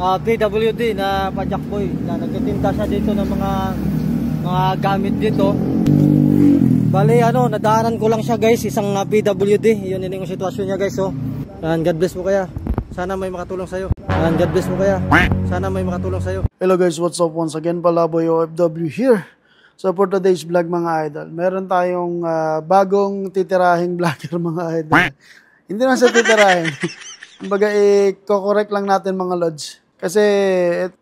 PWD na pajakboy na nagtitinda siya dito ng mga gamit dito. Bali nadaanan ko lang siya guys, isang PWD. Yun yung sitwasyon niya guys. So, and God bless mo kaya. Sana may makatulong sa'yo. And God bless mo kaya. Sana may makatulong sa'yo. Hello guys, what's up once again? Palaboy OFW here. So for today's vlog mga idol, meron tayong bagong titirahing vlogger mga idol. Hindi naman sa titirahin. Kumbaga i-correct lang natin mga lods. Kasi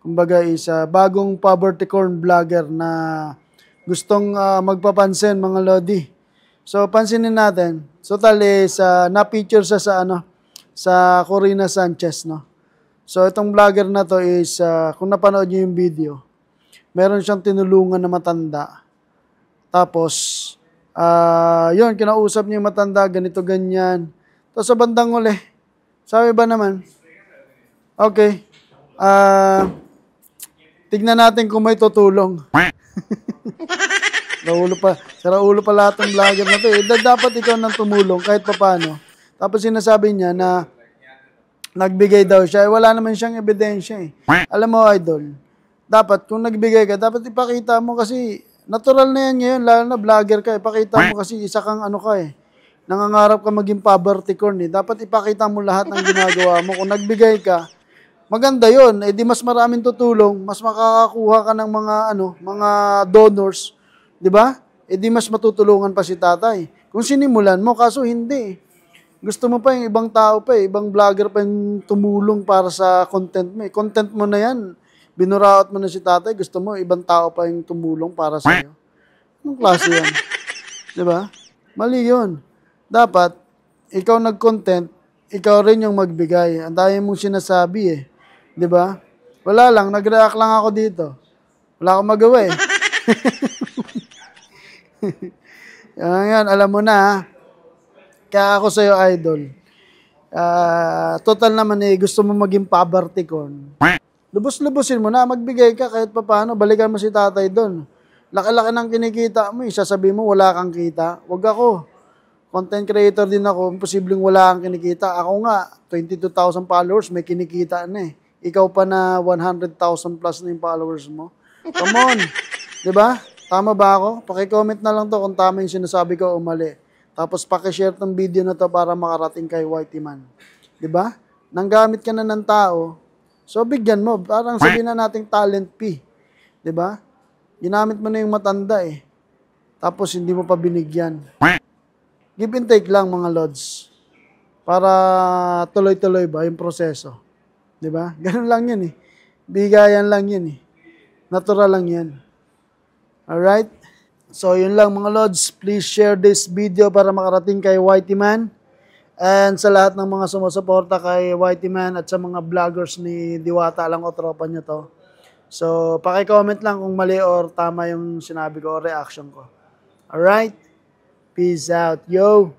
kumbaga bagong poverty corn vlogger na gustong magpapansin mga lodi. So pansinin natin. So na-feature siya sa Corina Sanchez, no. So itong vlogger na to is kung napanood niyo yung video, meron siyang tinulungan na matanda. Tapos yun, kinausap niya yung matanda, ganito ganyan. Tapos sa bandang uli, sabi ba naman, okay, tignan natin kung may tutulong. Sara ulo pa lahat ng vlogger na to. Dapat ikaw nang tumulong kahit papaano. Tapos sinasabi niya na nagbigay daw siya. Wala naman siyang ebidensya eh. Alam mo idol, dapat kung nagbigay ka, dapat ipakita mo kasi natural na yan ngayon, lalo na vlogger ka. Ipakita mo kasi isa kang nangangarap ka maging poverty corn eh. Dapat ipakita mo lahat ng ginagawa mo. Kung nagbigay ka, maganda yun. Eh di mas maraming tutulong, mas makakakuha ka ng mga donors, di ba? Eh di mas matutulungan pa si tatay. Kung sinimulan mo, kaso hindi. Gusto mo pa yung ibang tao pa ibang vlogger pa yung tumulong para sa content mo. Content mo na yan. Binuraot mo na si tatay, gusto mo ibang tao pa yung tumulong para sa iyo. Anong klase yan? Di ba? Mali yun. Dapat, ikaw nag-content, ikaw rin yung magbigay. Ang dami mong sinasabi eh. Di ba? Wala lang, nag-react lang ako dito. Wala akong magawa eh. Yan, alam mo na ha. Kaya ako sa'yo idol. Total naman gusto mo maging poverty corn. Lubos-lubosin mo na, magbigay ka kahit papaano, balikan mo si tatay doon. Laki-laki ng kinikita mo, sasabihin mo wala kang kita. Wag ako. Content creator din ako, imposibleng wala kang kinikita. Ako nga, 22,000 followers, may kinikita na eh. Ikaw pa na 100,000 plus na yung followers mo. Come on. Diba? Tama ba ako? Paki-comment na lang to kung tama yung sinasabi ko o mali. Tapos paki-share tong video na to para makarating kay Whitey Man. Diba? Nanggamit ka na ng tao, so bigyan mo. Parang sabihin na nating talent fee. Diba? Ginamit mo na yung matanda eh. Tapos hindi mo pa binigyan. Give and take lang mga lods. Para tuloy-tuloy ba yung proseso. Diba? Ganun lang yun eh. Bigayan lang yun eh. Natural lang yan. Alright? So yun lang mga lods. Please share this video para makarating kay Whitey Man. And sa lahat ng mga sumusuporta kay Whitey Man at sa mga vloggers ni Diwata lang o tropa nyo to. So paki-comment lang kung mali or tama yung sinabi ko o reaction ko. Alright? Peace out. Yo!